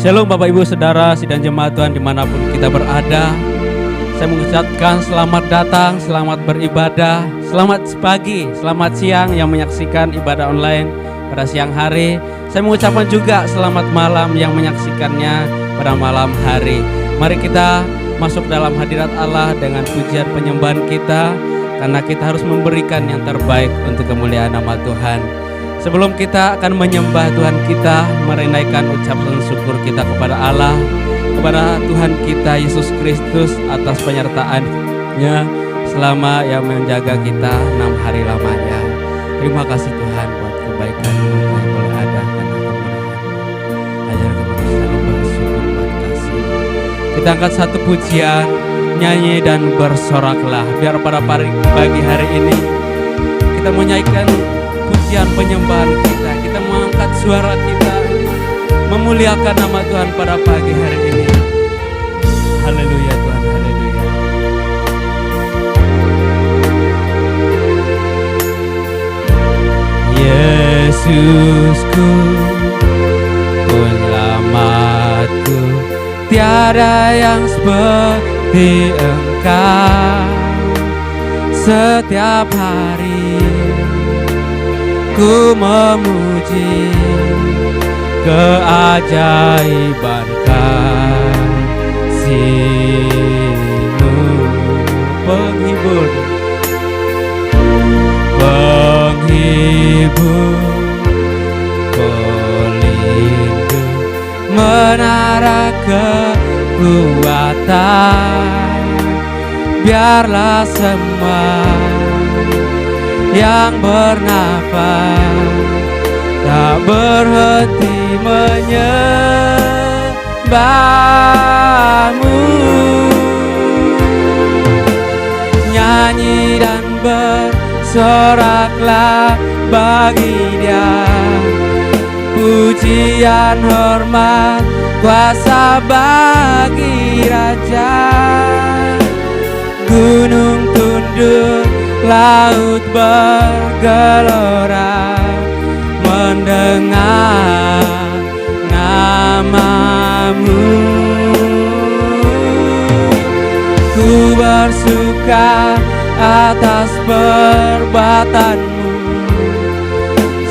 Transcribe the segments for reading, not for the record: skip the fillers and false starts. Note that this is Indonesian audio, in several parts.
Shalom Bapak Ibu Saudara sidang jemaat Tuhan dimanapun kita berada. Saya mengucapkan selamat datang, selamat beribadah, selamat pagi, selamat siang yang menyaksikan ibadah online pada siang hari. Saya mengucapkan juga selamat malam yang menyaksikannya pada malam hari. Mari kita masuk dalam hadirat Allah dengan pujian penyembahan kita, karena kita harus memberikan yang terbaik untuk kemuliaan nama Tuhan. Sebelum kita akan menyembah Tuhan kita, merenaikan ucapan syukur kita kepada Allah, kepada Tuhan kita Yesus Kristus atas penyertaan-Nya selama yang menjaga kita 6 hari lamanya. Terima kasih Tuhan buat kebaikan-Mu yang boleh ada karena kemurahan-Mu. Ajar kami selalu bersyukur buat kasih. Kita angkat satu pujian, nyanyi dan bersoraklah. Biar pada pagi hari ini kita menyanyikan pujian penyembahan kita mengangkat suara kita, memuliakan nama Tuhan pada pagi hari ini. Haleluya Tuhan, haleluya. Yesusku, penyelamatku, tiada yang seperti Engkau. Setiap hari ku memuji keajaiban kasih-Mu, penghibur, pelindung, menara kekuatan. Biarlah semua yang bernafas tak berhenti menyembah-Mu. Nyanyi dan bersoraklah bagi Dia, pujian hormat kuasa bagi Raja. Gunung tunduk, laut bergelora mendengar nama-Mu. Ku bersuka atas perbuatan-Mu,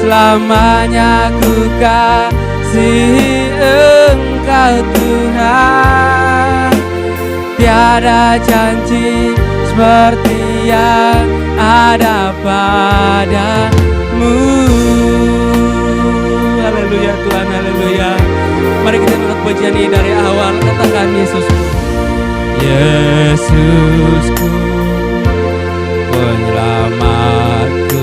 selamanya ku kasihi Engkau Tuhan. Tiada janji seperti yang ada padamu. Haleluya Tuhan, haleluya. Mari kita angkat pujian ini dari awal. Katakan Yesusku, Yesusku, penyelamatku,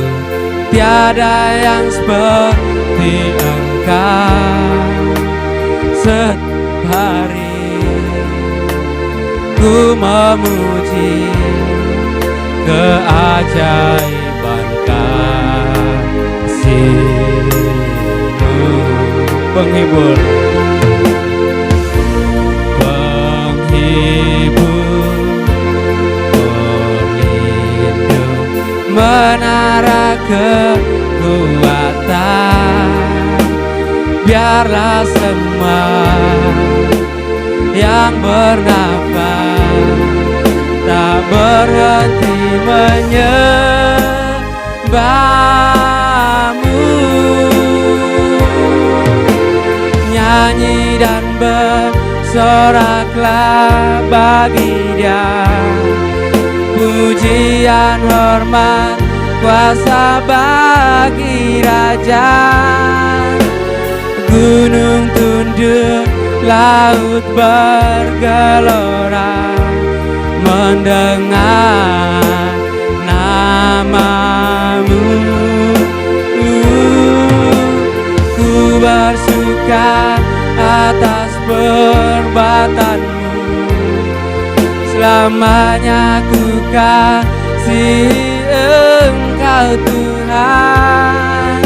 tiada yang seperti Engkau. Setiap hari ku memuji keajaiban kasih-Mu, penghibur, pelindung, menara kekuatan. Biarlah semua yang bernafas tak berhenti menyembah-Mu. Nyanyi dan bersoraklah bagi Dia, pujian hormat kuasa bagi Raja. Gunung tunduk, laut bergelora mendengar nama-Mu. Ku bersuka atas perbuatan-Mu, selamanya ku kasihi Engkau Tuhan.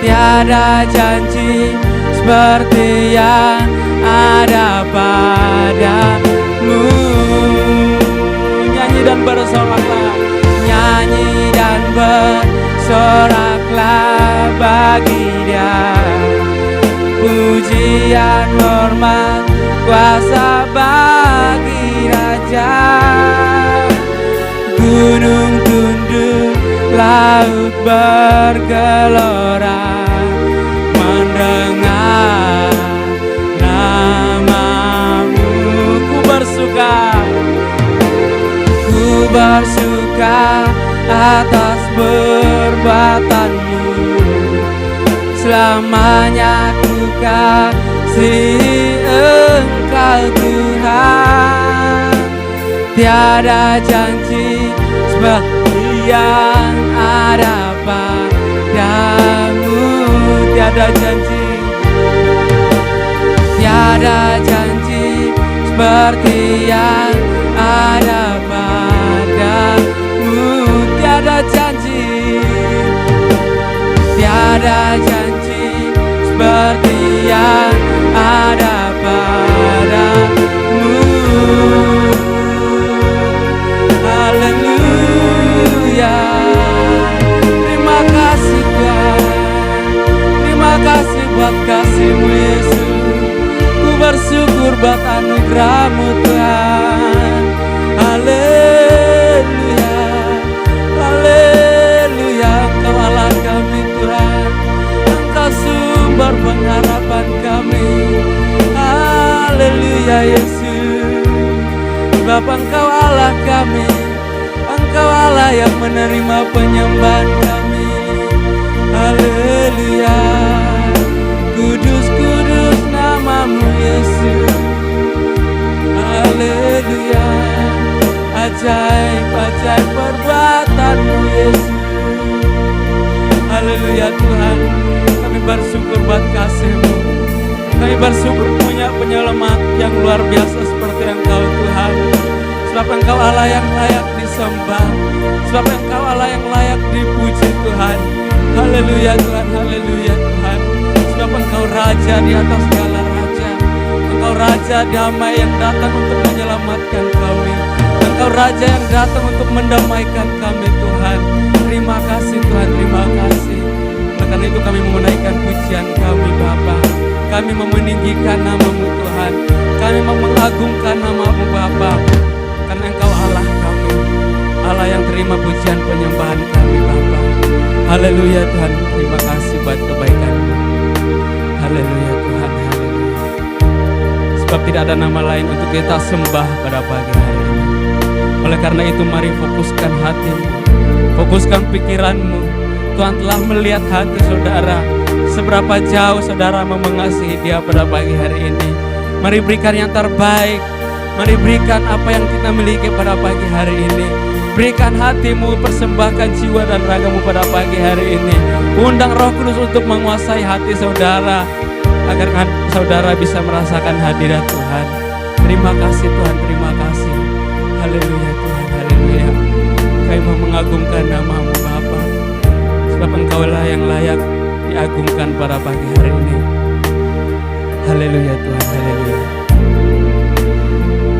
Tiada janji seperti yang ada padamu. Nyanyi dan bersoraklah, nyanyi dan bersoraklah bagi Dia, puji pujian, hormat, kuasa bagi Raja. Gunung tunduk, laut bergelora, mendengar namamu. Ku bersuka atas perbuatanmu. Selamanya ku kasih Engkau Tuhan. Tiada janji seperti yang ada padamu. Tiada janji seperti yang ada padamu. Tiada janji seperti yang ada padamu. Haleluya. Terima kasih Tuhan, terima kasih buat kasih-Mu Yesus. Ku bersyukur buat anugerah-Mu Tuhan. Haleluya, haleluya. Engkau Allah kami Tuhan, Engkau sumber pengharapan kami. Haleluya Yesus. Bapa, Engkau Allah kami, Engkau Allah yang menerima penyembahan kami. Haleluya. Kudus, kudus namamu Yesus. Haleluya. Ajaib, ajaib perbuatanmu Yesus. Haleluya Tuhan. Kami bersyukur buat kasih-Mu. Kami bersyukur punya penyelamat yang luar biasa seperti Engkau Tuhan. Sebab Engkau Allah yang layak disembah, sebab Engkau Allah yang layak dipuji Tuhan. Haleluya Tuhan, haleluya Tuhan. Sebab Engkau Raja di atas segala raja. Engkau Raja damai yang datang untuk menyelamatkan kami. Engkau Raja yang datang untuk mendamaikan kami Tuhan. Terima kasih Tuhan, terima kasih. Oleh karena itu kami menaikkan pujian kami Bapa. Kami meninggikan nama-Mu Tuhan. Kami mengagungkan nama-Mu Bapa. Karena Engkau Allah kami, Allah yang terima pujian penyembahan kami Bapa. Haleluya Tuhan, terima kasih buat kebaikan-Mu. Haleluya Tuhan, haleluya. Sebab tidak ada nama lain untuk kita sembah pada pagi hari ini. Oleh karena itu mari fokuskan hati-Mu, fokuskan pikiran-Mu. Tuhan telah melihat hati saudara, seberapa jauh saudara mengasihi Dia pada pagi hari ini. Mari berikan yang terbaik. Mari berikan apa yang kita miliki pada pagi hari ini. Berikan hatimu, persembahkan jiwa dan ragamu pada pagi hari ini. Undang Roh Kudus untuk menguasai hati saudara, agar saudara bisa merasakan hadirat Tuhan. Terima kasih Tuhan, terima kasih. Haleluya Tuhan, haleluya. Kami mau mengagungkan nama-Mu Bapa, sebab Engkau-lah yang layak diagungkan pada pagi hari ini. Haleluya Tuhan, haleluya.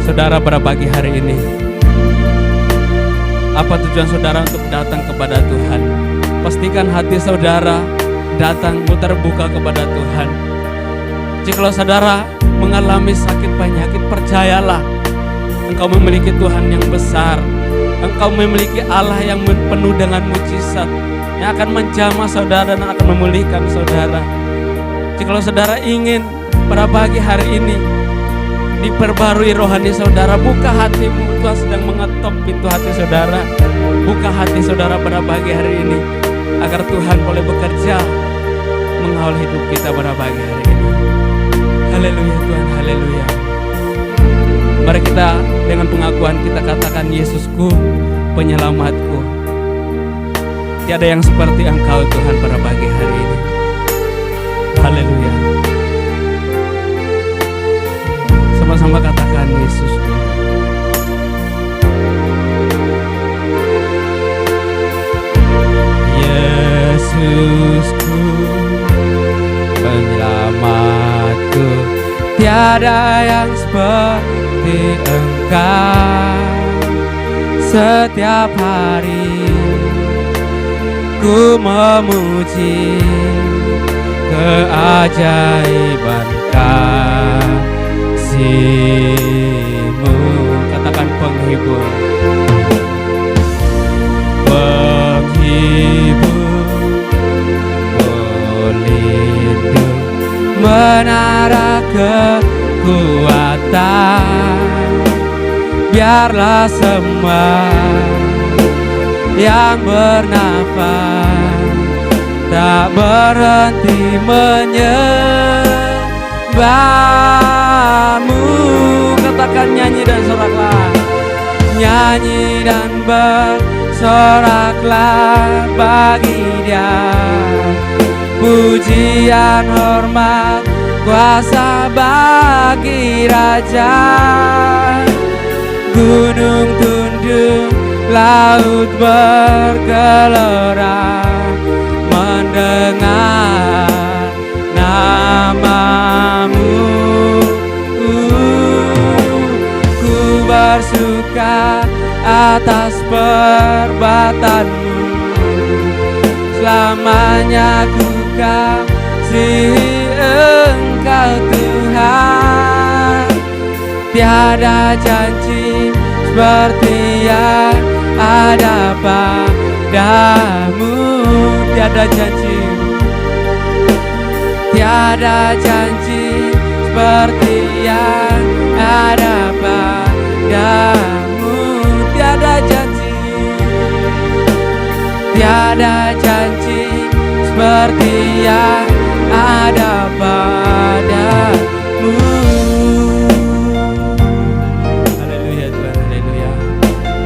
Saudara, pada pagi hari ini, apa tujuan saudara untuk datang kepada Tuhan? Pastikan hati saudara datang terbuka kepada Tuhan. Jikalau saudara mengalami sakit penyakit, percayalah engkau memiliki Tuhan yang besar. Engkau memiliki Allah yang penuh dengan mujizat, yang akan menjamah saudara dan akan memulihkan saudara. Jikalau saudara ingin pada pagi hari ini diperbarui rohani saudara, buka hatimu. Tuhan sedang mengetok pintu hati saudara. Buka hati saudara pada pagi hari ini, agar Tuhan boleh bekerja mengawal hidup kita pada pagi hari ini. Haleluya Tuhan, haleluya. Mari kita dengan pengakuan kita katakan, Yesusku, penyelamatku. Tiada yang seperti Engkau Tuhan pada pagi hari ini. Haleluya. Sama-sama katakan, Yesusku. Yesusku, penyelamatku. Tiada yang seperti Engkau. Setiap hari ku memuji, keajaiban kasih-Mu. Katakan penghibur, pelindung, menara kekuatan. Biarlah semua yang bernafas tak berhenti menyembah-Mu. Katakan nyanyi dan soraklah, nyanyi dan bersoraklah bagi Dia. Pujian, hormat, kuasa bagi Raja. Gunung tunduk, laut bergelora mendengar nama-Mu. Ku bersuka atas perbuatan-Mu, selamanya ku kasihi Engkau Tuhan. Tiada janji seperti yang ada padamu. Tiada janji, tiada janji seperti yang ada padamu. Tiada janji, tiada janji seperti yang ada padamu. Haleluya Tuhan, haleluya.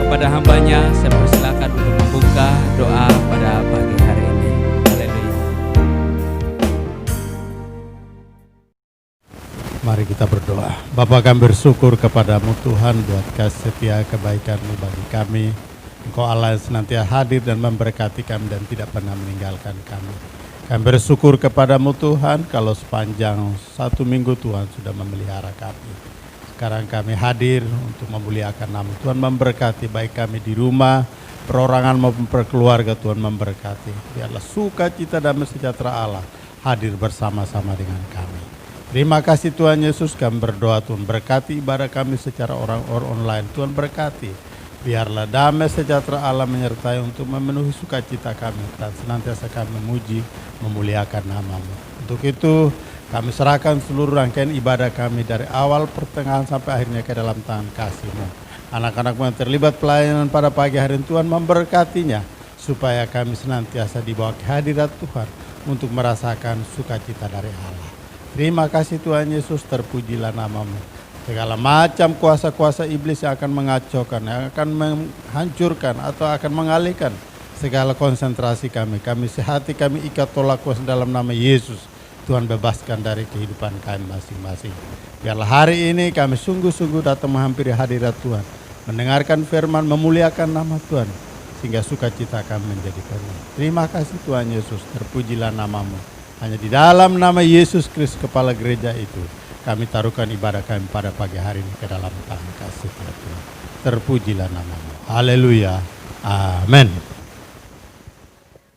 Kepada hamba-Nya saya persilakan untuk membuka doa pada pagi hari ini. Haleluya. Mari kita berdoa. Bapa, kami bersyukur kepada-Mu Tuhan buat kasih setia kebaikan-Mu bagi kami. Engkau Allah yang senantiasa hadir dan memberkati kami dan tidak pernah meninggalkan kami. Kami bersyukur kepada-Mu Tuhan kalau sepanjang 1 minggu Tuhan sudah memelihara kami. Sekarang kami hadir untuk memuliakan nama Tuhan, memberkati baik kami di rumah, perorangan maupun perkeluarga. Tuhan memberkati. Biarlah sukacita damai sejahtera Allah hadir bersama-sama dengan kami. Terima kasih Tuhan Yesus, kami berdoa Tuhan berkati ibadah kami secara orang online. Tuhan berkati. Biarlah damai sejahtera Allah menyertai untuk memenuhi sukacita kami dan senantiasa kami memuji, memuliakan nama-Mu. Untuk itu kami serahkan seluruh rangkaian ibadah kami dari awal pertengahan sampai akhirnya ke dalam tangan kasih-Mu. Anak-anak-Mu yang terlibat pelayanan pada pagi hari ini Tuhan memberkatinya, supaya kami senantiasa dibawa ke hadirat Tuhan untuk merasakan sukacita dari Allah. Terima kasih Tuhan Yesus, terpujilah nama-Mu. Segala macam kuasa-kuasa iblis yang akan mengacaukan, yang akan menghancurkan atau akan mengalihkan segala konsentrasi kami sehati, kami ikat tolak kuasa dalam nama Yesus. Tuhan bebaskan dari kehidupan kami masing-masing. Biarlah hari ini kami sungguh-sungguh datang menghampiri hadirat Tuhan, mendengarkan firman, memuliakan nama Tuhan, sehingga sukacita kami menjadi penuh. Terima kasih Tuhan Yesus, terpujilah nama-Mu. Hanya di dalam nama Yesus Kristus Kepala Gereja itu, kami taruhkan ibadah kami pada pagi hari ini ke dalam tangan kasih Tuhan. Terpujilah nama-Mu. Haleluya. Amin.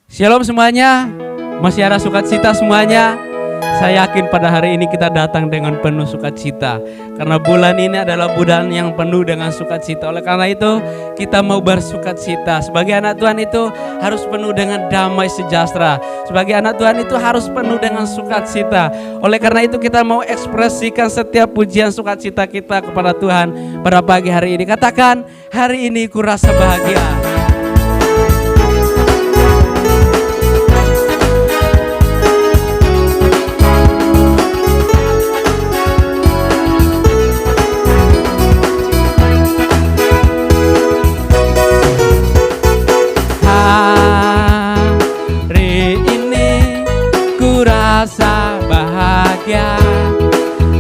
Shalom semuanya, masih ada sukacita semuanya. Saya yakin pada hari ini kita datang dengan penuh sukacita, karena bulan ini adalah bulan yang penuh dengan sukacita. Oleh karena itu kita mau bersukacita. Sebagai anak Tuhan itu harus penuh dengan damai sejahtera. Sebagai anak Tuhan itu harus penuh dengan sukacita. Oleh karena itu kita mau ekspresikan setiap pujian sukacita kita kepada Tuhan pada pagi hari ini. Katakan, hari ini ku rasa bahagia. Rasa bahagia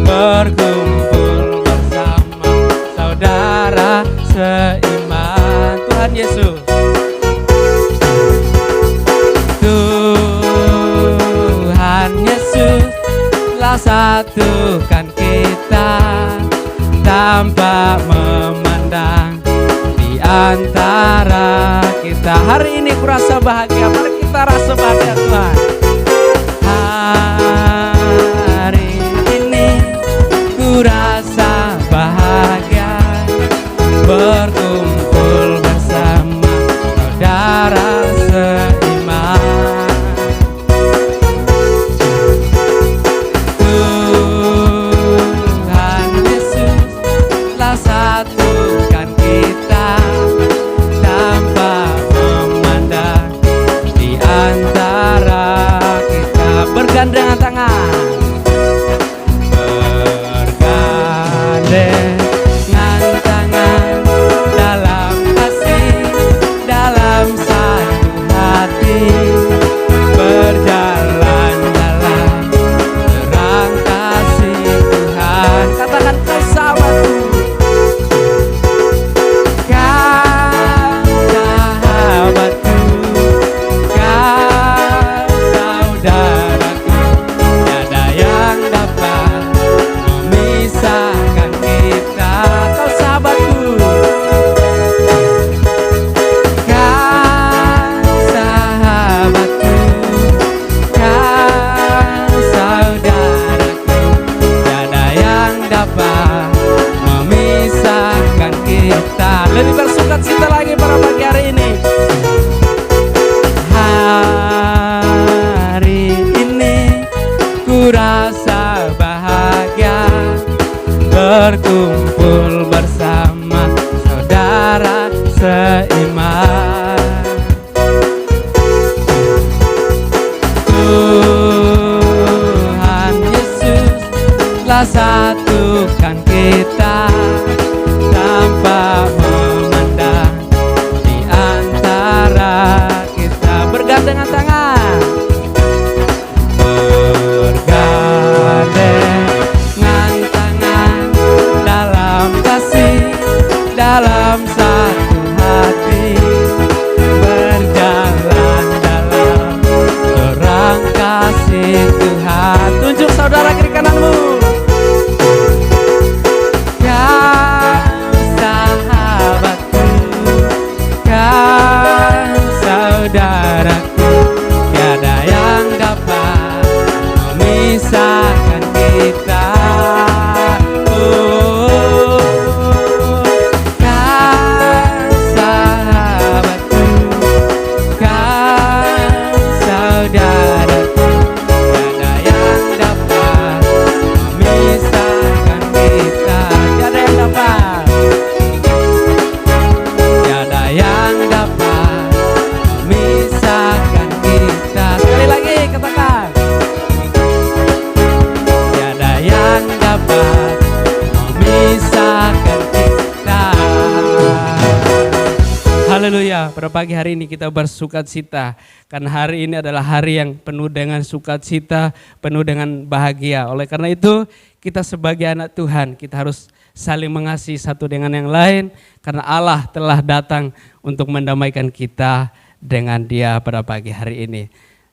berkumpul bersama saudara seiman. Tuhan Yesus, Tuhan Yesus telah satukan kita tanpa memandang di antara kita. Hari ini ku rasa bahagia, mari kita rasa bahagia Tuhan. berkumpul bersama saudara seiman. Tuhan Yesus telah satukan kita tanpa memandang di antara kita. Bergandengan tangan, bergandengan tangan dalam kasih, dalam satu hati, berjalan dalam terang kasih Tuhan. Tunjuk saudara kiri kananmu. Kau sahabatku, kau saudaraku, tiada yang dapat memisahkan kita. Oh, kau sahabatku, kau saudaraku, tiada yang dapat memisahkan kita. Tiada yang dapat, tiada yang dapat memisahkan kita. Sekali lagi katakan, tiada yang dapat memisahkan kita. Haleluya. Pada pagi hari ini kita bersukacita karena hari ini adalah hari yang penuh dengan sukacita, penuh dengan bahagia. Oleh karena itu kita sebagai anak Tuhan, kita harus saling mengasihi satu dengan yang lain karena Allah telah datang untuk mendamaikan kita dengan Dia pada pagi hari ini.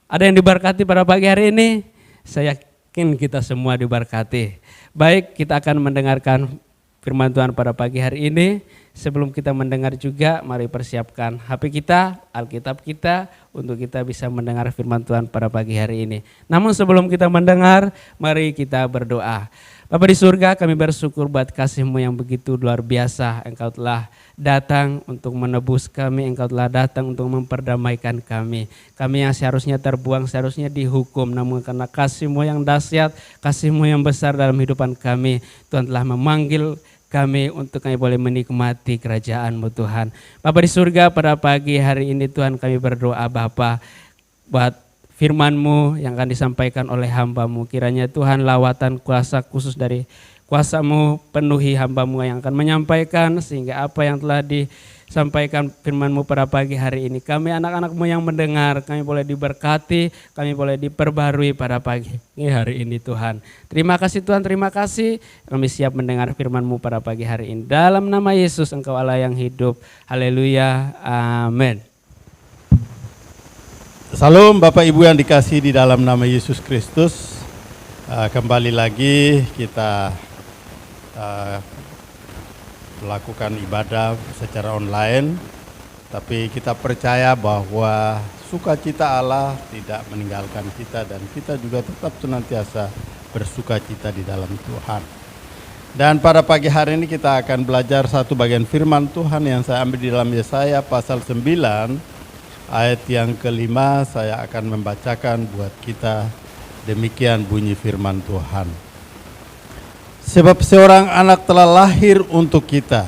Ada yang diberkati pada pagi hari ini? Saya yakin kita semua diberkati. Baik, kita akan mendengarkan firman Tuhan pada pagi hari ini. Sebelum kita mendengar juga, mari persiapkan HP kita, Alkitab kita, untuk kita bisa mendengar firman Tuhan pada pagi hari ini. Namun sebelum kita mendengar, mari kita berdoa. Bapa di surga, kami bersyukur buat kasih-Mu yang begitu luar biasa. Engkau telah datang untuk menebus kami, Engkau telah datang untuk memperdamaikan kami. Kami yang seharusnya terbuang, seharusnya dihukum. Namun karena kasih-Mu yang dahsyat, kasih-Mu yang besar dalam hidupan kami, Tuhan telah memanggil kami untuk kami boleh menikmati kerajaan-Mu Tuhan. Bapa di surga, pada pagi hari ini Tuhan kami berdoa Bapa buat firman-Mu yang akan disampaikan oleh hamba-Mu. Kiranya Tuhan lawatan kuasa khusus dari kuasa-Mu penuhi hamba-Mu yang akan menyampaikan, sehingga apa yang telah disampaikan firman-Mu pada pagi hari ini, kami anak-anak-Mu yang mendengar, kami boleh diberkati, kami boleh diperbarui pada pagi hari ini Tuhan. Terima kasih Tuhan, terima kasih. Kami siap mendengar firman-Mu pada pagi hari ini. Dalam nama Yesus, Engkau Allah yang hidup. Haleluya, amin. Salam Bapak Ibu yang dikasihi di dalam nama Yesus Kristus. Kembali lagi kita melakukan ibadah secara online, tapi kita percaya bahwa sukacita Allah tidak meninggalkan kita dan kita juga tetap senantiasa bersukacita di dalam Tuhan. Dan pada pagi hari ini kita akan belajar satu bagian firman Tuhan yang saya ambil di dalam Yesaya pasal 9 ayat yang kelima. Saya akan membacakan buat kita, demikian bunyi firman Tuhan. Sebab seorang anak telah lahir untuk kita,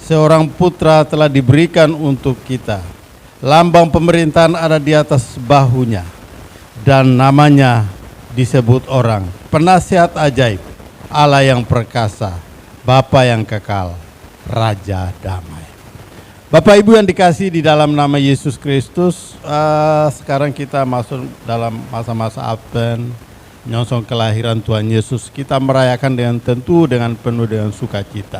seorang putra telah diberikan untuk kita. Lambang pemerintahan ada di atas bahunya, dan namanya disebut orang Penasihat Ajaib, Allah yang perkasa, Bapa yang kekal, Raja Damai. Bapak Ibu yang dikasihi di dalam nama Yesus Kristus, sekarang kita masuk dalam masa-masa Advent, menyongsong kelahiran Tuhan Yesus. Kita merayakan dengan penuh dengan sukacita.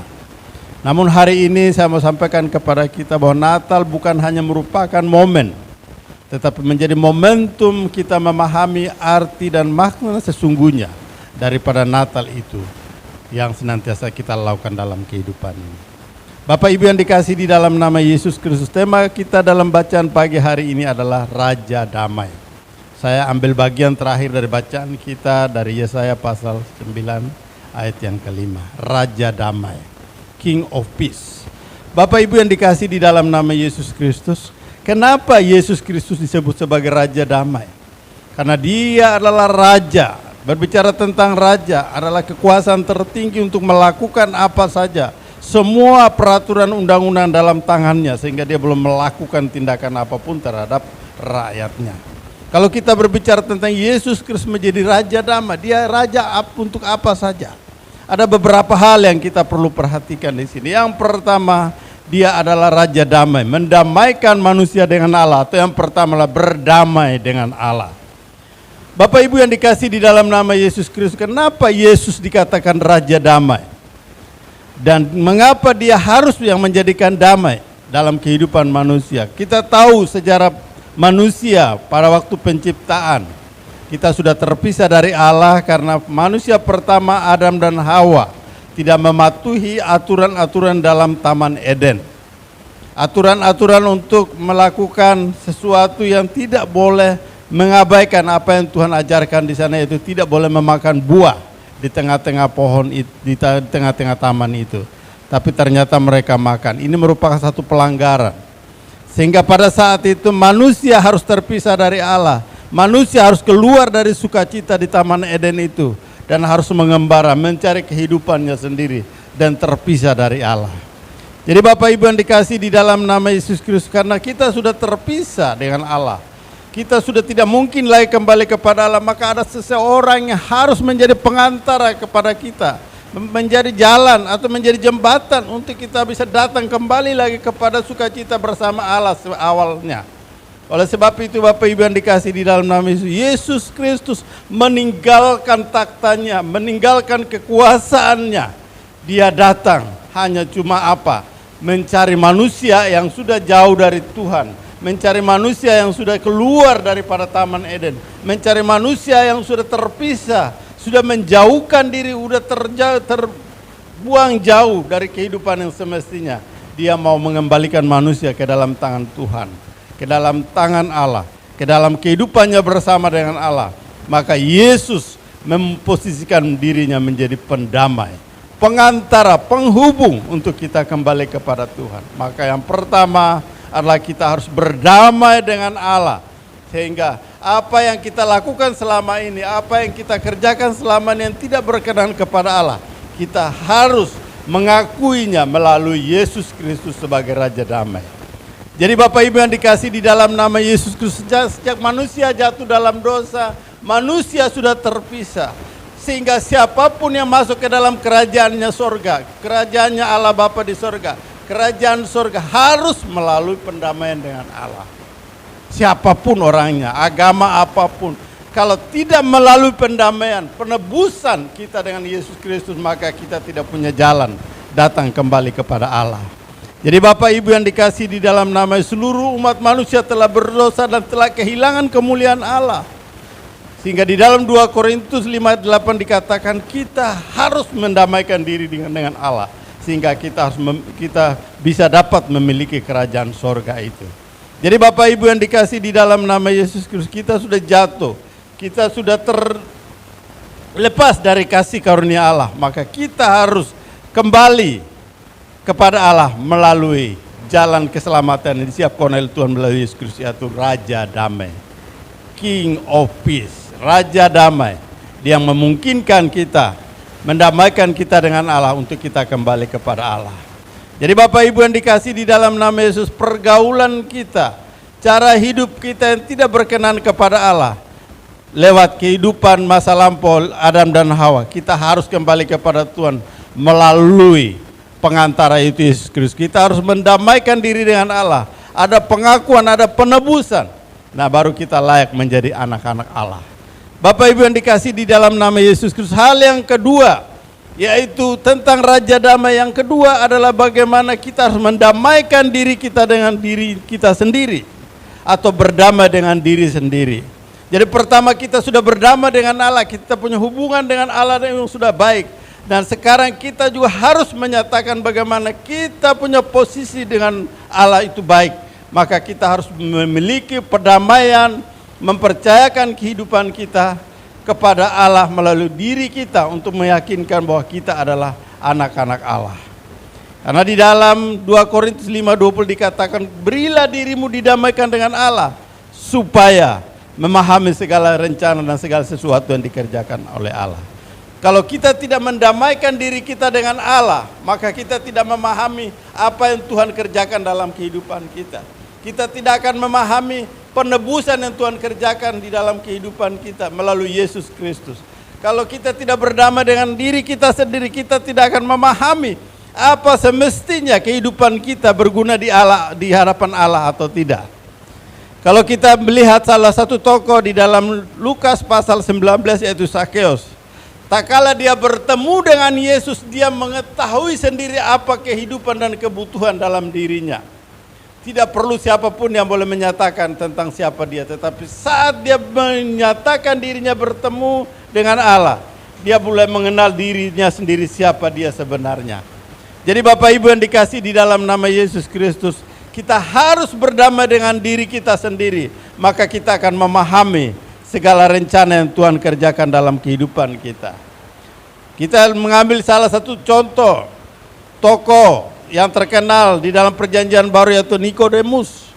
Namun hari ini saya mau sampaikan kepada kita bahwa Natal bukan hanya merupakan momen, tetapi menjadi momentum kita memahami arti dan makna sesungguhnya daripada Natal itu yang senantiasa kita lakukan dalam kehidupan ini. Bapak Ibu yang dikasihi di dalam nama Yesus Kristus, tema kita dalam bacaan pagi hari ini adalah Raja Damai. Saya ambil bagian terakhir dari bacaan kita dari Yesaya pasal 9 ayat yang kelima. Raja Damai, King of Peace. Bapak Ibu yang dikasihi di dalam nama Yesus Kristus, kenapa Yesus Kristus disebut sebagai Raja Damai? Karena Dia adalah Raja Berbicara tentang raja adalah kekuasaan tertinggi untuk melakukan apa saja. Semua peraturan undang-undang dalam tangannya sehingga dia belum melakukan tindakan apapun terhadap rakyatnya. Kalau kita berbicara tentang Yesus Kristus menjadi raja damai, dia raja untuk apa saja. Ada beberapa hal yang kita perlu perhatikan di sini. Yang pertama, dia adalah raja damai, mendamaikan manusia dengan Allah, atau yang pertama adalah berdamai dengan Allah. Bapak Ibu yang dikasih di dalam nama Yesus Kristus, kenapa Yesus dikatakan raja damai? Dan mengapa dia harus yang menjadikan damai dalam kehidupan manusia? Kita tahu sejarah manusia pada waktu penciptaan. Kita sudah terpisah dari Allah karena manusia pertama Adam dan Hawa tidak mematuhi aturan-aturan dalam Taman Eden. Aturan-aturan untuk melakukan sesuatu yang tidak boleh mengabaikan apa yang Tuhan ajarkan di sana, yaitu tidak boleh memakan buah di tengah-tengah pohon, di tengah-tengah taman itu. Tapi ternyata mereka makan. Ini merupakan satu pelanggaran. Sehingga pada saat itu manusia harus terpisah dari Allah. Manusia harus keluar dari sukacita di Taman Eden itu dan harus mengembara, mencari kehidupannya sendiri dan terpisah dari Allah. Jadi Bapak Ibu yang dikasih di dalam nama Yesus Kristus, karena kita sudah terpisah dengan Allah, kita sudah tidak mungkin lagi kembali kepada Allah, maka ada seseorang yang harus menjadi pengantara kepada kita, menjadi jalan atau menjadi jembatan untuk kita bisa datang kembali lagi kepada sukacita bersama Allah awalnya. Oleh sebab itu Bapak Ibu yang dikasih di dalam nama Yesus, Yesus Kristus meninggalkan taktanya, meninggalkan kekuasaannya. Dia datang hanya cuma apa? Mencari manusia yang sudah jauh dari Tuhan, mencari manusia yang sudah keluar daripada Taman Eden, mencari manusia yang sudah terpisah, sudah menjauhkan diri, sudah terbuang jauh dari kehidupan yang semestinya. Dia mau mengembalikan manusia ke dalam tangan Tuhan, ke dalam tangan Allah, ke dalam kehidupannya bersama dengan Allah. Maka Yesus memposisikan dirinya menjadi pendamai, pengantara, penghubung untuk kita kembali kepada Tuhan. Maka yang pertama adalah kita harus berdamai dengan Allah. Sehingga apa yang kita lakukan selama ini, apa yang kita kerjakan selama ini yang tidak berkenan kepada Allah, kita harus mengakuinya melalui Yesus Kristus sebagai Raja Damai. Jadi Bapak Ibu yang dikasih di dalam nama Yesus Kristus, sejak manusia jatuh dalam dosa, manusia sudah terpisah. Sehingga siapapun yang masuk ke dalam kerajaannya sorga, kerajaannya Allah Bapa di sorga, kerajaan sorga harus melalui pendamaian dengan Allah. Siapapun orangnya, agama apapun, kalau tidak melalui pendamaian, penebusan kita dengan Yesus Kristus, maka kita tidak punya jalan datang kembali kepada Allah. Jadi Bapak Ibu yang dikasih di dalam nama, seluruh umat manusia telah berdosa dan telah kehilangan kemuliaan Allah. Sehingga di dalam 2 Korintus 5:8 dikatakan kita harus mendamaikan diri dengan Allah. Sehingga kita bisa dapat memiliki kerajaan sorga itu. Jadi Bapak Ibu yang dikasih di dalam nama Yesus Kristus, kita sudah jatuh. Kita sudah terlepas dari kasih karunia Allah. Maka kita harus kembali kepada Allah melalui jalan keselamatan yang disiapkan oleh Tuhan melalui Yesus Kristus, yaitu Raja Damai, King of Peace, Raja Damai, yang memungkinkan kita, mendamaikan kita dengan Allah untuk kita kembali kepada Allah. Jadi Bapak Ibu yang dikasih di dalam nama Yesus, pergaulan kita, cara hidup kita yang tidak berkenan kepada Allah, lewat kehidupan masa lampau Adam dan Hawa, kita harus kembali kepada Tuhan melalui pengantara itu Yesus Kristus. Kita harus mendamaikan diri dengan Allah. Ada pengakuan, ada penebusan. Nah baru kita layak menjadi anak-anak Allah. Bapak Ibu yang dikasih di dalam nama Yesus Kristus, hal yang kedua yaitu tentang Raja Damai. Yang kedua adalah bagaimana kita harus mendamaikan diri kita dengan diri kita sendiri, atau berdamai dengan diri sendiri. Jadi pertama kita sudah berdamai dengan Allah, kita punya hubungan dengan Allah yang sudah baik. Dan sekarang kita juga harus menyatakan bagaimana kita punya posisi dengan Allah itu baik. Maka kita harus memiliki perdamaian, mempercayakan kehidupan kita kepada Allah melalui diri kita untuk meyakinkan bahwa kita adalah anak-anak Allah. Karena di dalam 2 Korintus 5:20 dikatakan, berilah dirimu didamaikan dengan Allah supaya memahami segala rencana dan segala sesuatu yang dikerjakan oleh Allah. Kalau kita tidak mendamaikan diri kita dengan Allah, maka kita tidak memahami apa yang Tuhan kerjakan dalam kehidupan kita. Kita tidak akan memahami penebusan yang Tuhan kerjakan di dalam kehidupan kita melalui Yesus Kristus. Kalau kita tidak berdamai dengan diri kita sendiri, kita tidak akan memahami apa semestinya kehidupan kita berguna di Allah, di hadapan Allah atau tidak. Kalau kita melihat salah satu tokoh di dalam Lukas pasal 19 yaitu Sakeus. Tak kala dia bertemu dengan Yesus, dia mengetahui sendiri apa kehidupan dan kebutuhan dalam dirinya. Tidak perlu siapapun yang boleh menyatakan tentang siapa dia. Tetapi saat dia menyatakan dirinya bertemu dengan Allah, dia mulai mengenal dirinya sendiri siapa dia sebenarnya. Jadi Bapak Ibu yang dikasih di dalam nama Yesus Kristus, kita harus berdamai dengan diri kita sendiri. Maka kita akan memahami segala rencana yang Tuhan kerjakan dalam kehidupan kita. Kita mengambil salah satu contoh tokoh yang terkenal di dalam perjanjian baru yaitu Nikodemus,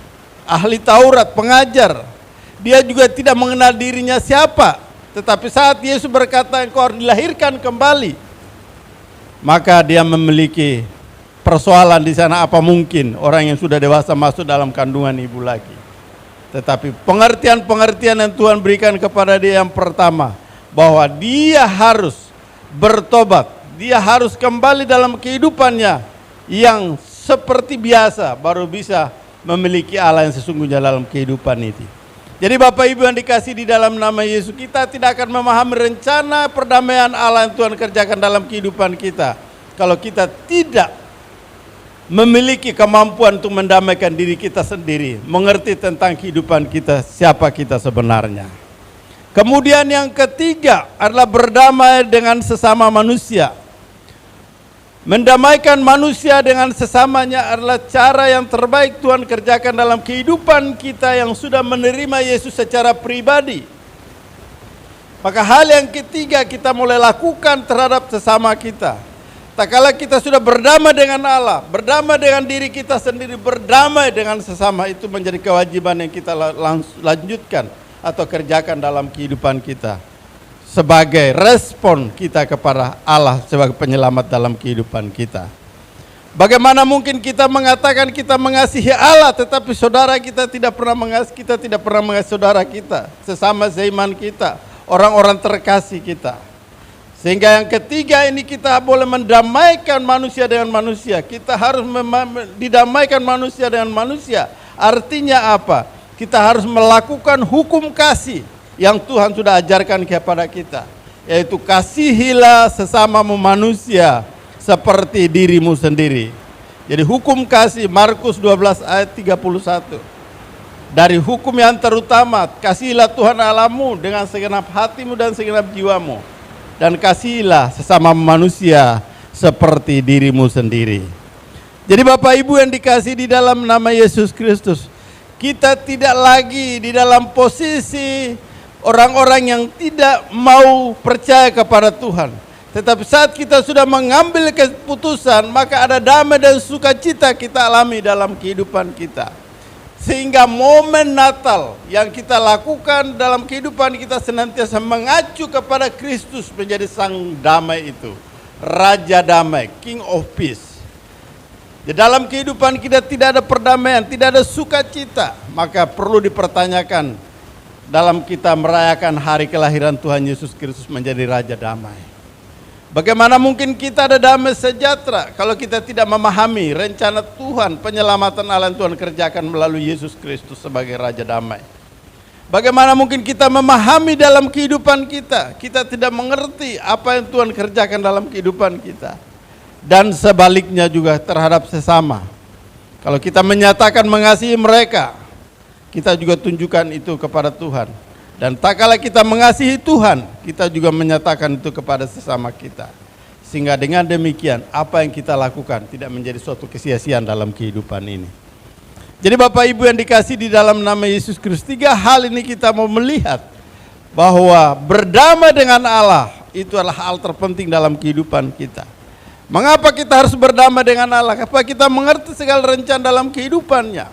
ahli Taurat, pengajar. Dia juga tidak mengenal dirinya siapa. Tetapi saat Yesus berkata engkau harus dilahirkan kembali, maka dia memiliki persoalan di sana, apa mungkin orang yang sudah dewasa masuk dalam kandungan ibu lagi. Tetapi pengertian-pengertian yang Tuhan berikan kepada dia yang pertama, bahwa dia harus bertobat, dia harus kembali dalam kehidupannya yang seperti biasa, baru bisa memiliki Allah yang sesungguhnya dalam kehidupan itu. Jadi Bapak Ibu yang dikasih di dalam nama Yesus, kita tidak akan memahami rencana perdamaian Allah yang Tuhan kerjakan dalam kehidupan kita kalau kita tidak memiliki kemampuan untuk mendamaikan diri kita sendiri, mengerti tentang kehidupan kita, siapa kita sebenarnya. Kemudian yang ketiga adalah berdamai dengan sesama manusia. Mendamaikan manusia dengan sesamanya adalah cara yang terbaik Tuhan kerjakan dalam kehidupan kita yang sudah menerima Yesus secara pribadi. Maka hal yang ketiga kita mulai lakukan terhadap sesama kita. Tak kala kita sudah berdamai dengan Allah, berdamai dengan diri kita sendiri, berdamai dengan sesama, itu menjadi kewajiban yang kita lanjutkan atau kerjakan dalam kehidupan kita. Sebagai respon kita kepada Allah sebagai penyelamat dalam kehidupan kita. Bagaimana mungkin kita mengatakan kita mengasihi Allah tetapi saudara kita tidak pernah mengasihi saudara kita, sesama seiman kita, orang-orang terkasih kita. Sehingga yang ketiga ini kita boleh mendamaikan manusia dengan manusia. Kita harus didamaikan manusia dengan manusia. Artinya apa? Kita harus melakukan hukum kasih yang Tuhan sudah ajarkan kepada kita, yaitu kasihilah sesamamu manusia seperti dirimu sendiri. Jadi hukum kasih Markus 12 ayat 31. Dari hukum yang terutama, kasihilah Tuhan Allahmu dengan segenap hatimu dan segenap jiwamu, dan kasihilah sesama manusia seperti dirimu sendiri. Jadi Bapak Ibu yang dikasih di dalam nama Yesus Kristus, kita tidak lagi di dalam posisi orang-orang yang tidak mau percaya kepada Tuhan. Tetapi saat kita sudah mengambil keputusan, maka ada damai dan sukacita kita alami dalam kehidupan kita. Sehingga momen Natal yang kita lakukan dalam kehidupan kita senantiasa mengacu kepada Kristus menjadi sang damai itu. Raja damai, King of Peace. Di dalam kehidupan kita tidak ada perdamaian, tidak ada sukacita, maka perlu dipertanyakan dalam kita merayakan hari kelahiran Tuhan Yesus Kristus menjadi Raja damai. Bagaimana mungkin kita ada damai sejahtera kalau kita tidak memahami rencana Tuhan, penyelamatan Allah yang Tuhan kerjakan melalui Yesus Kristus sebagai Raja damai. Bagaimana mungkin kita memahami dalam kehidupan kita, kita tidak mengerti apa yang Tuhan kerjakan dalam kehidupan kita. Dan sebaliknya juga terhadap sesama. Kalau kita menyatakan mengasihi mereka, kita juga tunjukkan itu kepada Tuhan. Dan tak kala kita mengasihi Tuhan, kita juga menyatakan itu kepada sesama kita. Sehingga dengan demikian, apa yang kita lakukan tidak menjadi suatu kesia-siaan dalam kehidupan ini. Jadi Bapak Ibu yang dikasih di dalam nama Yesus Kristus, 3 hal ini kita mau melihat bahwa berdamai dengan Allah itu adalah hal terpenting dalam kehidupan kita. Mengapa kita harus berdamai dengan Allah? Karena kita mengerti segala rencana dalam kehidupannya.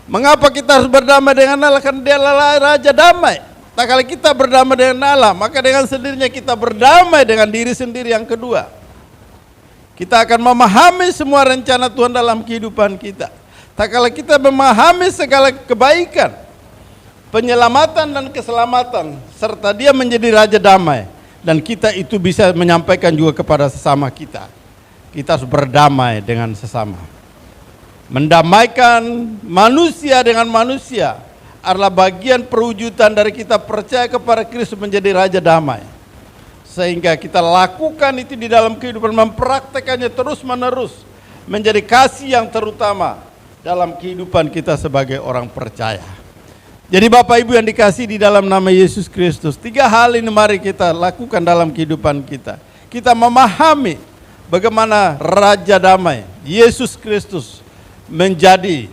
Mengapa kita harus berdamai dengan Allah? Karena Dia adalah Raja damai. Tak kala kita berdamai dengan Allah, maka dengan sendirinya kita berdamai dengan diri sendiri. Yang kedua, kita akan memahami semua rencana Tuhan dalam kehidupan kita. Tak kala kita memahami segala kebaikan, penyelamatan dan keselamatan, serta Dia menjadi Raja damai, dan kita itu bisa menyampaikan juga kepada sesama kita. Kita harus berdamai dengan sesama. Mendamaikan manusia dengan manusia adalah bagian perwujudan dari kita percaya kepada Kristus menjadi Raja damai. Sehingga kita lakukan itu di dalam kehidupan, mempraktekannya terus menerus, menjadi kasih yang terutama dalam kehidupan kita sebagai orang percaya. Jadi Bapak Ibu yang dikasihi di dalam nama Yesus Kristus, 3 hal ini mari kita lakukan dalam kehidupan kita. Kita memahami bagaimana Raja damai, Yesus Kristus, menjadi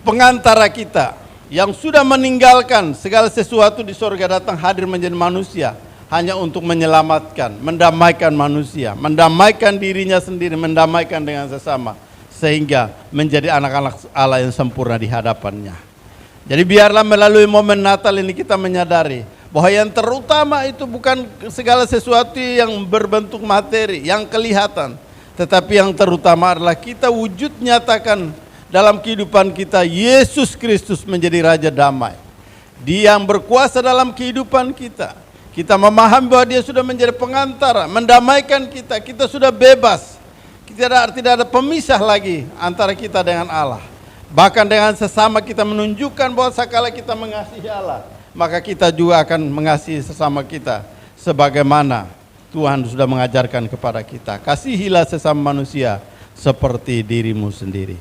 pengantara kita yang sudah meninggalkan segala sesuatu di sorga, datang hadir menjadi manusia hanya untuk menyelamatkan, mendamaikan manusia, mendamaikan dirinya sendiri, mendamaikan dengan sesama, sehingga menjadi anak-anak Allah yang sempurna di hadapannya. Jadi biarlah melalui momen Natal ini kita menyadari bahwa yang terutama itu bukan segala sesuatu yang berbentuk materi, yang kelihatan, tetapi yang terutama adalah kita wujud nyatakan dalam kehidupan kita Yesus Kristus menjadi Raja damai. Dia yang berkuasa dalam kehidupan kita. Kita memahami bahwa Dia sudah menjadi pengantara, mendamaikan kita. Kita sudah bebas. Tidak ada pemisah lagi antara kita dengan Allah. Bahkan dengan sesama kita menunjukkan bahwa sekala kita mengasihi Allah, maka kita juga akan mengasihi sesama kita sebagaimana Tuhan sudah mengajarkan kepada kita. Kasihilah sesama manusia seperti dirimu sendiri.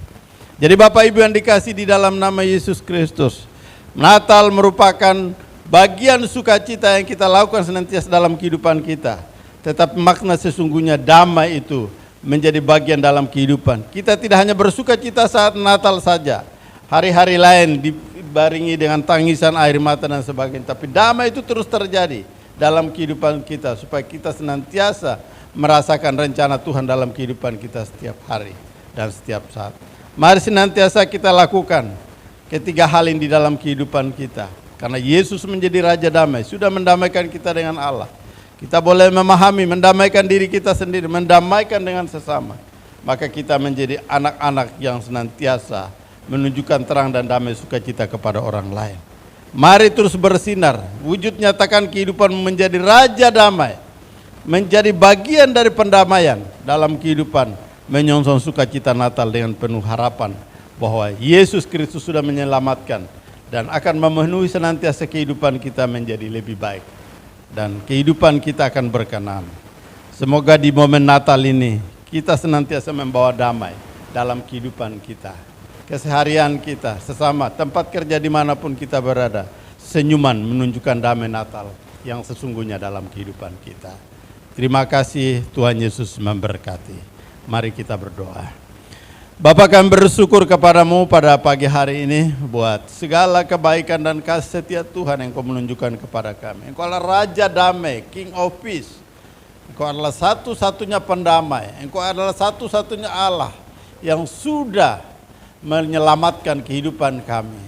Jadi Bapak Ibu yang dikasihi di dalam nama Yesus Kristus, Natal merupakan bagian sukacita yang kita lakukan senantiasa dalam kehidupan kita. Tetapi makna sesungguhnya damai itu menjadi bagian dalam kehidupan. Kita tidak hanya bersukacita saat Natal saja. Hari-hari lain dibaringi dengan tangisan, air mata dan sebagainya. Tapi damai itu terus terjadi dalam kehidupan kita, supaya kita senantiasa merasakan rencana Tuhan dalam kehidupan kita setiap hari dan setiap saat. Mari senantiasa kita lakukan ketiga hal ini di dalam kehidupan kita. Karena Yesus menjadi Raja damai, sudah mendamaikan kita dengan Allah. Kita boleh memahami, mendamaikan diri kita sendiri, mendamaikan dengan sesama. Maka kita menjadi anak-anak yang senantiasa menunjukkan terang dan damai sukacita kepada orang lain. Mari terus bersinar, wujud nyatakan kehidupan menjadi Raja damai, menjadi bagian dari pendamaian dalam kehidupan, menyongsong sukacita Natal dengan penuh harapan bahwa Yesus Kristus sudah menyelamatkan dan akan memenuhi senantiasa kehidupan kita menjadi lebih baik, dan kehidupan kita akan berkenan. Semoga di momen Natal ini kita senantiasa membawa damai dalam kehidupan kita, keseharian kita, sesama, tempat kerja dimanapun kita berada. Senyuman menunjukkan damai Natal yang sesungguhnya dalam kehidupan kita. Terima kasih, Tuhan Yesus memberkati. Mari kita berdoa. Bapa, kami bersyukur kepadamu pada pagi hari ini buat segala kebaikan dan kasih setia Tuhan yang Kau menunjukkan kepada kami. Engkau adalah Raja damai, King of Peace. Engkau adalah satu-satunya pendamai. Engkau adalah satu-satunya Allah yang sudah menyelamatkan kehidupan kami.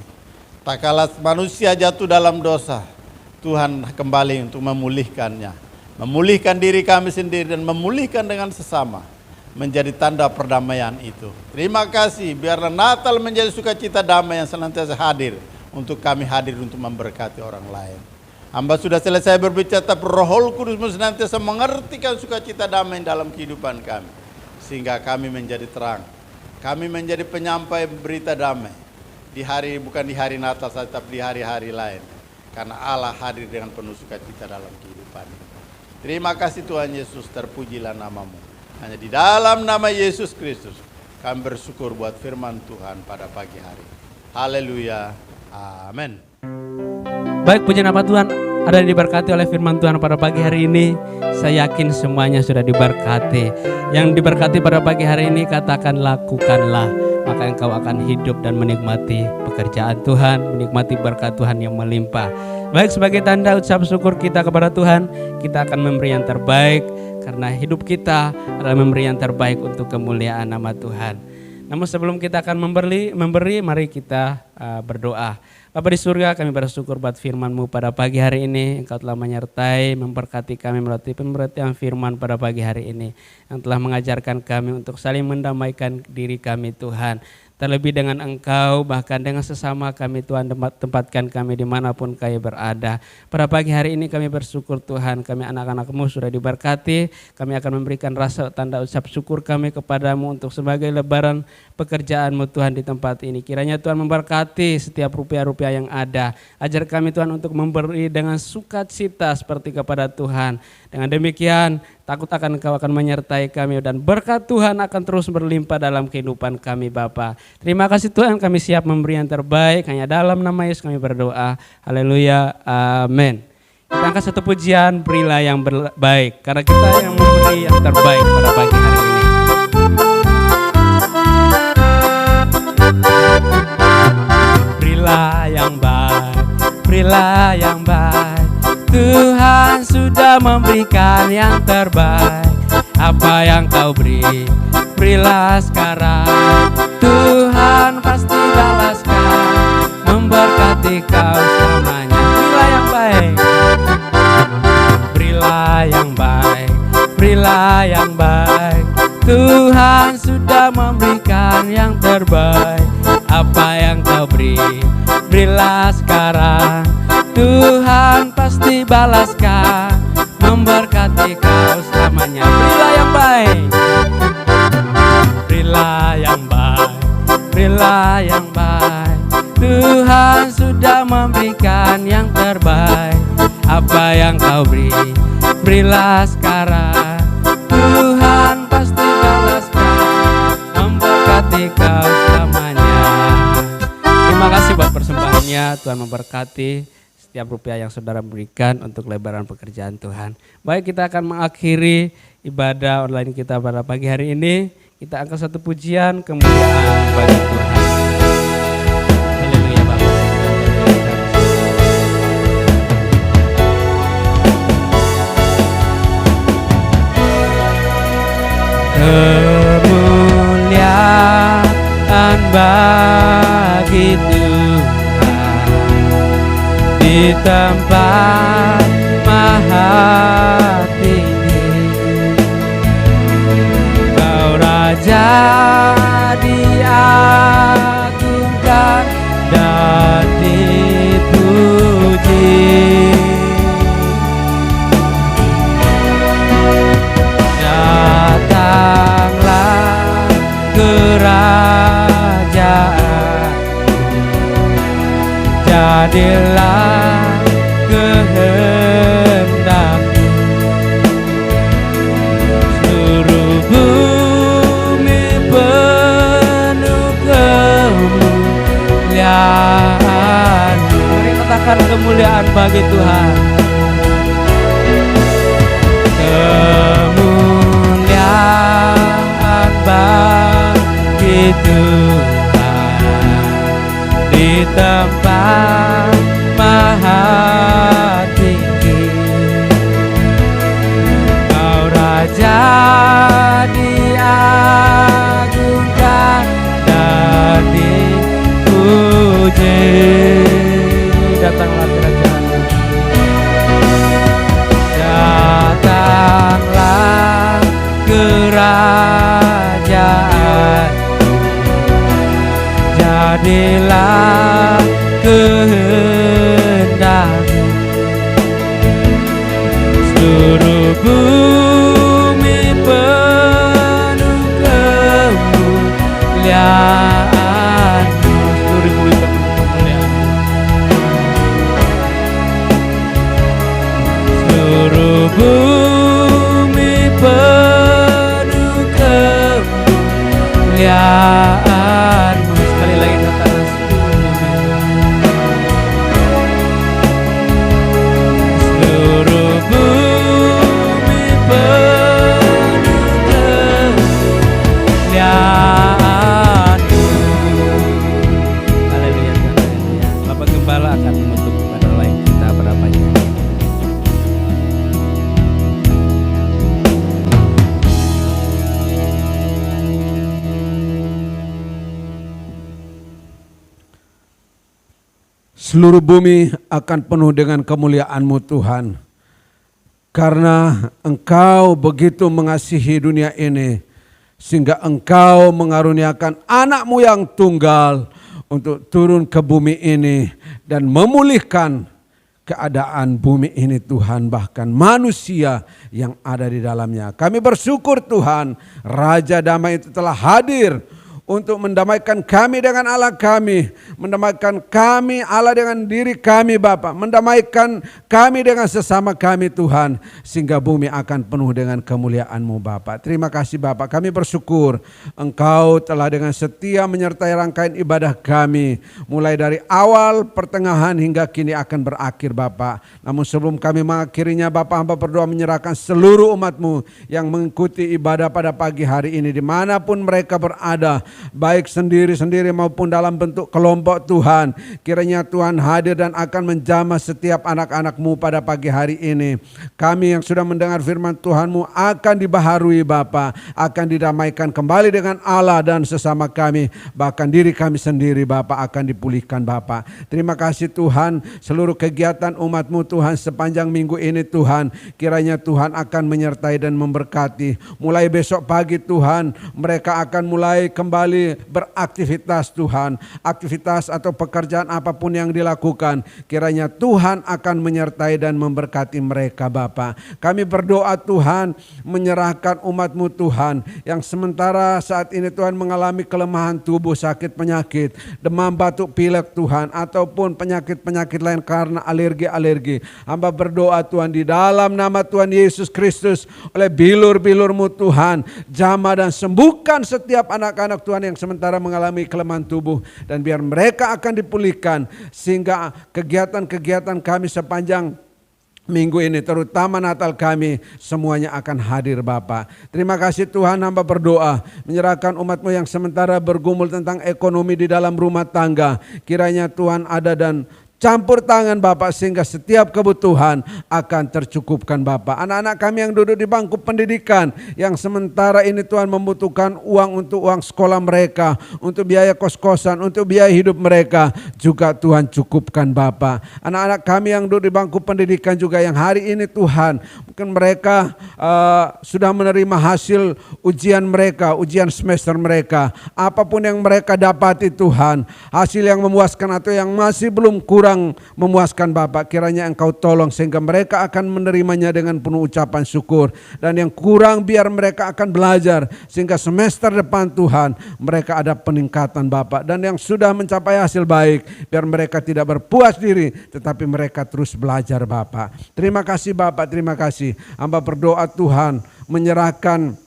Tak kala manusia jatuh dalam dosa, Tuhan kembali untuk memulihkannya, memulihkan diri kami sendiri dan memulihkan dengan sesama, menjadi tanda perdamaian itu. Terima kasih, biarlah Natal menjadi sukacita damai yang senantiasa hadir untuk kami, hadir untuk memberkati orang lain. Hamba sudah selesai berbicara, tapi Roh Kudus senantiasa mengertikan sukacita damai dalam kehidupan kami, sehingga kami menjadi terang. Kami menjadi penyampai berita damai di hari, bukan di hari Natal saja, tapi di hari-hari lain. Karena Allah hadir dengan penuh sukacita dalam kehidupan. Terima kasih Tuhan Yesus, terpujilah namamu. Hanya di dalam nama Yesus Kristus kami bersyukur buat firman Tuhan pada pagi hari. Haleluya. Amin. Baik, puji nama Tuhan. Ada yang diberkati oleh firman Tuhan pada pagi hari ini. Saya yakin semuanya sudah diberkati. Yang diberkati pada pagi hari ini katakan lakukanlah, maka engkau akan hidup dan menikmati pekerjaan Tuhan, menikmati berkat Tuhan yang melimpah. Baik, sebagai tanda ucap syukur kita kepada Tuhan, kita akan memberi yang terbaik, karena hidup kita adalah memberi yang terbaik untuk kemuliaan nama Tuhan. Namun sebelum kita akan memberi, mari kita berdoa. Bapa di surga, kami bersyukur buat firman-Mu pada pagi hari ini. Engkau telah menyertai, memberkati kami melalui pemberitaan firman pada pagi hari ini. Yang telah mengajarkan kami untuk saling mendamaikan diri kami Tuhan. Terlebih dengan Engkau, bahkan dengan sesama kami Tuhan, tempatkan kami dimanapun kami berada. Pada pagi hari ini kami bersyukur Tuhan, kami anak-anak-Mu sudah diberkati. Kami akan memberikan rasa tanda ucap syukur kami kepadamu untuk sebagai lebaran pekerjaan-Mu Tuhan di tempat ini. Kiranya Tuhan memberkati setiap rupiah-rupiah yang ada. Ajar kami Tuhan untuk memberi dengan sukacita seperti kepada Tuhan. Dengan demikian takut akan Engkau akan menyertai kami dan berkat Tuhan akan terus berlimpah dalam kehidupan kami Bapa. Terima kasih Tuhan, kami siap memberi yang terbaik, hanya dalam nama Yesus kami berdoa. Haleluya, amin. Kita angkat satu pujian, berilah yang baik, karena kita yang memberi yang terbaik pada pagi hari ini. Berilah yang baik, berilah yang baik. Tuhan sudah memberikan yang terbaik. Apa yang kau beri, berilah sekarang. Tuhan pasti balaskan, memberkati kau selamanya. Berilah yang baik, berilah yang baik, berilah yang baik. Tuhan sudah memberikan yang terbaik. Apa yang kau beri, berilah sekarang. Tuhan pasti balaskan, memberkati kau selamanya. Berilah yang baik, berilah yang baik, berilah yang baik. Tuhan sudah memberikan yang terbaik. Apa yang kau beri, berilah sekarang. Tuhan pasti balaskan, memberkati kau selamanya. Terima kasih buat persembahannya, Tuhan memberkati setiap rupiah yang saudara berikan untuk lebaran pekerjaan Tuhan. Baik, kita akan mengakhiri ibadah online kita pada pagi hari ini. Kita angkat satu pujian kemuliaan bagi Tuhan. Haleluya Bapa. Kemuliaan bagi Tuhan di tempat maha tinggi. Kau Raja diagungkan dan dipuji. Datanglah kerajaan, jadilah kehendak-Mu. Seluruh bumi penuh kemuliaan-Mu. Mari katakan kemuliaan bagi Tuhan. Kemuliaan bagi Tuhan di tempat maha tinggi. Kau Raja diagungkan dan dipuji. Datanglah kerajaan-Mu, datanglah kerajaan, jadilah kehendak-Mu. Seluruh bumi penuh kemuliaan-Mu. Seluruh bumi penuh kemuliaan-Mu. Seluruh bumi penuh kemuliaan-Mu. Sekali lagi katakan seluruh bumi penuh kemuliaan-Mu. Haleluya, haleluya. Bapak Gembala akan menutup ibadah lain kita pada pagi ini. seluruh bumi akan penuh dengan kemuliaan-Mu Tuhan. Karena Engkau begitu mengasihi dunia ini, sehingga Engkau mengaruniakan anak-Mu yang tunggal untuk turun ke bumi ini dan memulihkan keadaan bumi ini Tuhan, bahkan manusia yang ada di dalamnya. Kami bersyukur Tuhan, Raja Damai itu telah hadir untuk mendamaikan kami dengan Allah kami, mendamaikan kami Allah dengan diri kami Bapa, mendamaikan kami dengan sesama kami Tuhan, sehingga bumi akan penuh dengan kemuliaan-Mu Bapa. Terima kasih Bapa, kami bersyukur Engkau telah dengan setia menyertai rangkaian ibadah kami, mulai dari awal, pertengahan hingga kini akan berakhir Bapa. Namun sebelum kami mengakhirinya Bapa, hamba berdoa menyerahkan seluruh umat-Mu yang mengikuti ibadah pada pagi hari ini dimanapun mereka berada, baik sendiri-sendiri maupun dalam bentuk kelompok Tuhan. Kiranya Tuhan hadir dan akan menjamah setiap anak-anak-Mu pada pagi hari ini. Kami yang sudah mendengar firman Tuhan-Mu akan dibaharui Bapa, akan didamaikan kembali dengan Allah dan sesama kami, bahkan diri kami sendiri Bapa akan dipulihkan Bapa. Terima kasih Tuhan, seluruh kegiatan umat-Mu Tuhan sepanjang minggu ini Tuhan, kiranya Tuhan akan menyertai dan memberkati. Mulai besok pagi Tuhan, mereka akan mulai kembali beraktivitas Tuhan, aktivitas atau pekerjaan apapun yang dilakukan, kiranya Tuhan akan menyertai dan memberkati mereka Bapa. Kami berdoa Tuhan, menyerahkan umat-Mu Tuhan yang sementara saat ini Tuhan mengalami kelemahan tubuh, sakit penyakit, demam batuk pilek Tuhan, ataupun penyakit-penyakit lain karena alergi-alergi. Hamba berdoa Tuhan, di dalam nama Tuhan Yesus Kristus, oleh bilur-bilur-Mu Tuhan, jamah dan sembuhkan setiap anak-anak Tuhan yang sementara mengalami kelemahan tubuh, dan biar mereka akan dipulihkan, sehingga kegiatan-kegiatan kami sepanjang minggu ini, terutama Natal kami, semuanya akan hadir Bapa. Terima kasih Tuhan, hamba berdoa menyerahkan umat-Mu yang sementara bergumul tentang ekonomi di dalam rumah tangga. Kiranya Tuhan ada dan campur tangan Bapak, sehingga setiap kebutuhan akan tercukupkan Bapak. Anak-anak kami yang duduk di bangku pendidikan, yang sementara ini Tuhan membutuhkan uang untuk uang sekolah mereka, untuk biaya kos-kosan, untuk biaya hidup mereka, juga Tuhan cukupkan Bapak. Anak-anak kami yang duduk di bangku pendidikan juga, yang hari ini Tuhan, mungkin mereka sudah menerima hasil ujian mereka, ujian semester mereka, apapun yang mereka dapati Tuhan, hasil yang memuaskan atau yang masih belum kurang memuaskan Bapak, kiranya Engkau tolong sehingga mereka akan menerimanya dengan penuh ucapan syukur. Dan yang kurang biar mereka akan belajar, sehingga semester depan Tuhan mereka ada peningkatan Bapak. Dan yang sudah mencapai hasil baik, biar mereka tidak berpuas diri, tetapi mereka terus belajar Bapak. Terima kasih Bapak, terima kasih. Hamba berdoa Tuhan, menyerahkan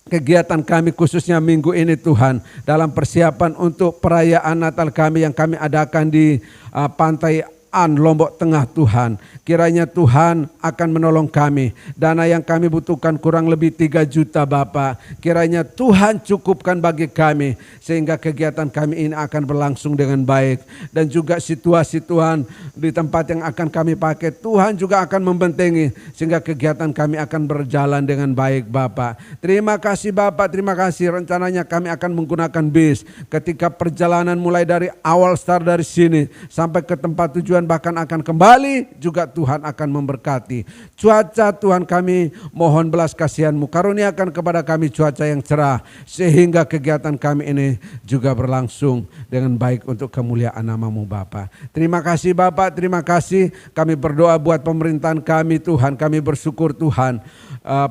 kegiatan kami khususnya minggu ini Tuhan, dalam persiapan untuk perayaan Natal kami yang kami adakan di Pantai Lombok Tengah Tuhan. Kiranya Tuhan akan menolong kami. Dana yang kami butuhkan kurang lebih 3 juta Bapak. Kiranya Tuhan cukupkan bagi kami, sehingga kegiatan kami ini akan berlangsung dengan baik. Dan juga situasi Tuhan di tempat yang akan kami pakai, Tuhan juga akan membentengi, sehingga kegiatan kami akan berjalan dengan baik Bapak. Terima kasih Bapak, terima kasih. Rencananya kami akan menggunakan bis ketika perjalanan mulai dari awal start dari sini sampai ke tempat tujuan, bahkan akan kembali juga Tuhan akan memberkati. Cuaca Tuhan kami mohon belas kasihan-Mu, karuniakan kepada kami cuaca yang cerah, sehingga kegiatan kami ini juga berlangsung dengan baik untuk kemuliaan nama-Mu Bapa. Terima kasih Bapak, terima kasih. Kami berdoa buat pemerintahan kami Tuhan, kami bersyukur Tuhan,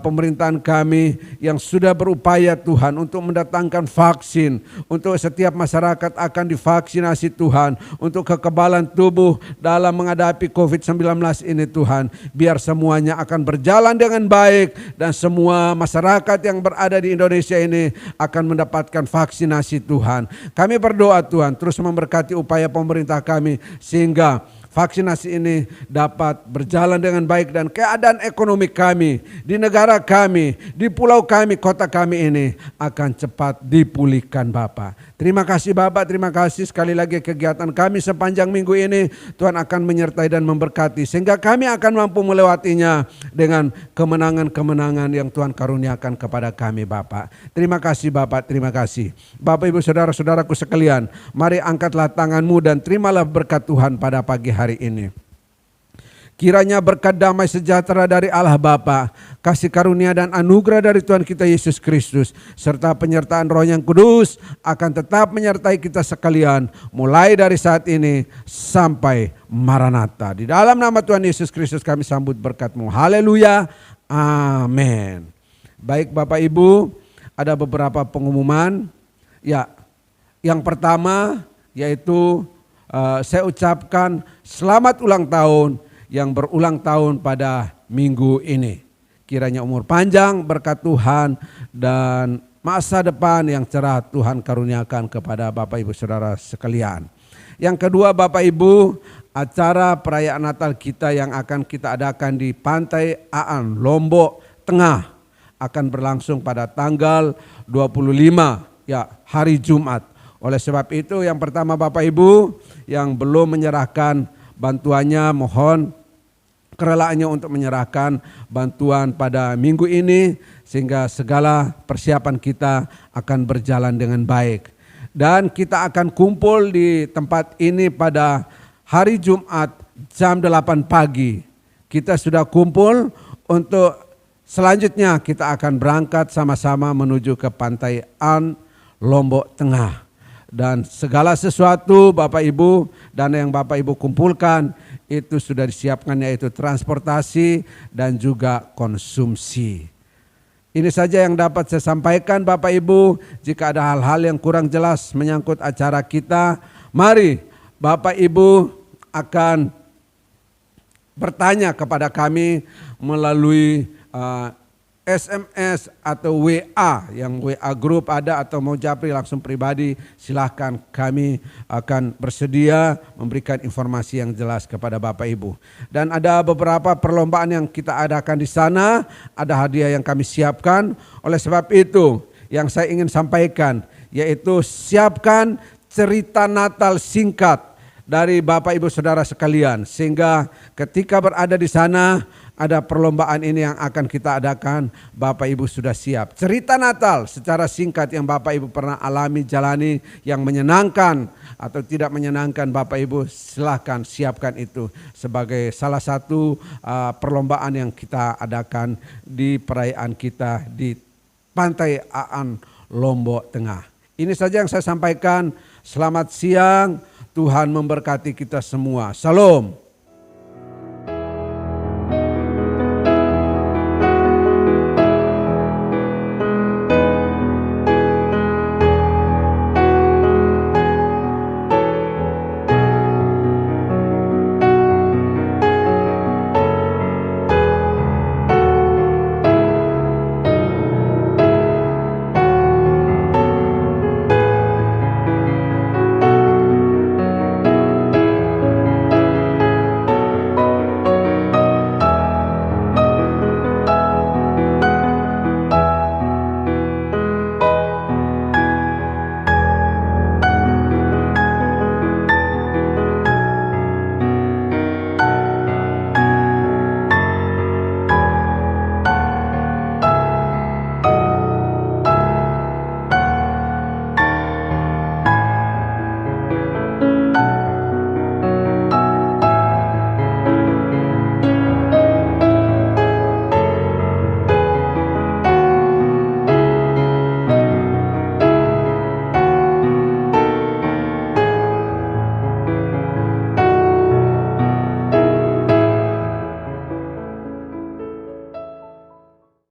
pemerintahan kami yang sudah berupaya Tuhan untuk mendatangkan vaksin, untuk setiap masyarakat akan divaksinasi Tuhan, untuk kekebalan tubuh dalam menghadapi COVID-19 ini Tuhan. Biar semuanya akan berjalan dengan baik, dan semua masyarakat yang berada di Indonesia ini akan mendapatkan vaksinasi Tuhan. Kami berdoa Tuhan terus memberkati upaya pemerintah kami, sehingga vaksinasi ini dapat berjalan dengan baik, dan keadaan ekonomi kami, di negara kami, di pulau kami, kota kami ini akan cepat dipulihkan Bapak. Terima kasih Bapak, terima kasih sekali lagi kegiatan kami sepanjang minggu ini. Tuhan akan menyertai dan memberkati sehingga kami akan mampu melewatinya dengan kemenangan-kemenangan yang Tuhan karuniakan kepada kami Bapak. Terima kasih Bapak, terima kasih. Bapak Ibu Saudara-saudaraku sekalian, mari angkatlah tanganmu dan terimalah berkat Tuhan pada pagi hari ini. Kiranya berkat damai sejahtera dari Allah Bapa, kasih karunia dan anugerah dari Tuhan kita Yesus Kristus, serta penyertaan Roh yang Kudus akan tetap menyertai kita sekalian, mulai dari saat ini sampai Maranatha. Di dalam nama Tuhan Yesus Kristus kami sambut berkat-Mu. Haleluya. Amin. Baik Bapak Ibu, ada beberapa pengumuman. Ya, yang pertama yaitu saya ucapkan selamat ulang tahun yang berulang tahun pada minggu ini. Kiranya umur panjang, berkat Tuhan, dan masa depan yang cerah Tuhan karuniakan kepada Bapak Ibu Saudara sekalian. Yang kedua Bapak Ibu, acara perayaan Natal kita yang akan kita adakan di Pantai Aan, Lombok Tengah akan berlangsung pada tanggal 25, ya, hari Jumat. Oleh sebab itu yang pertama Bapak Ibu yang belum menyerahkan bantuannya, mohon kerelaannya untuk menyerahkan bantuan pada minggu ini sehingga segala persiapan kita akan berjalan dengan baik. Dan kita akan kumpul di tempat ini pada hari Jumat jam 8 pagi. Kita sudah kumpul untuk selanjutnya kita akan berangkat sama-sama menuju ke Pantai Aan, Lombok Tengah. Dan segala sesuatu Bapak Ibu dan yang Bapak Ibu kumpulkan itu sudah disiapkan, yaitu transportasi dan juga konsumsi. Ini saja yang dapat saya sampaikan Bapak Ibu. Jika ada hal-hal yang kurang jelas menyangkut acara kita, mari Bapak Ibu akan bertanya kepada kami melalui SMS atau WA, yang WA grup ada, atau mau japri langsung pribadi, silahkan, kami akan bersedia memberikan informasi yang jelas kepada Bapak Ibu. Dan ada beberapa perlombaan yang kita adakan di sana, ada hadiah yang kami siapkan. Oleh sebab itu yang saya ingin sampaikan yaitu siapkan cerita Natal singkat dari Bapak Ibu Saudara sekalian, sehingga ketika berada di sana ada perlombaan ini yang akan kita adakan, Bapak Ibu sudah siap. Cerita Natal secara singkat yang Bapak Ibu pernah alami, jalani, yang menyenangkan atau tidak menyenangkan, Bapak Ibu silahkan siapkan itu sebagai salah satu perlombaan yang kita adakan di perayaan kita di Pantai Aan, Lombok Tengah. Ini saja yang saya sampaikan. Selamat siang, Tuhan memberkati kita semua. Salam.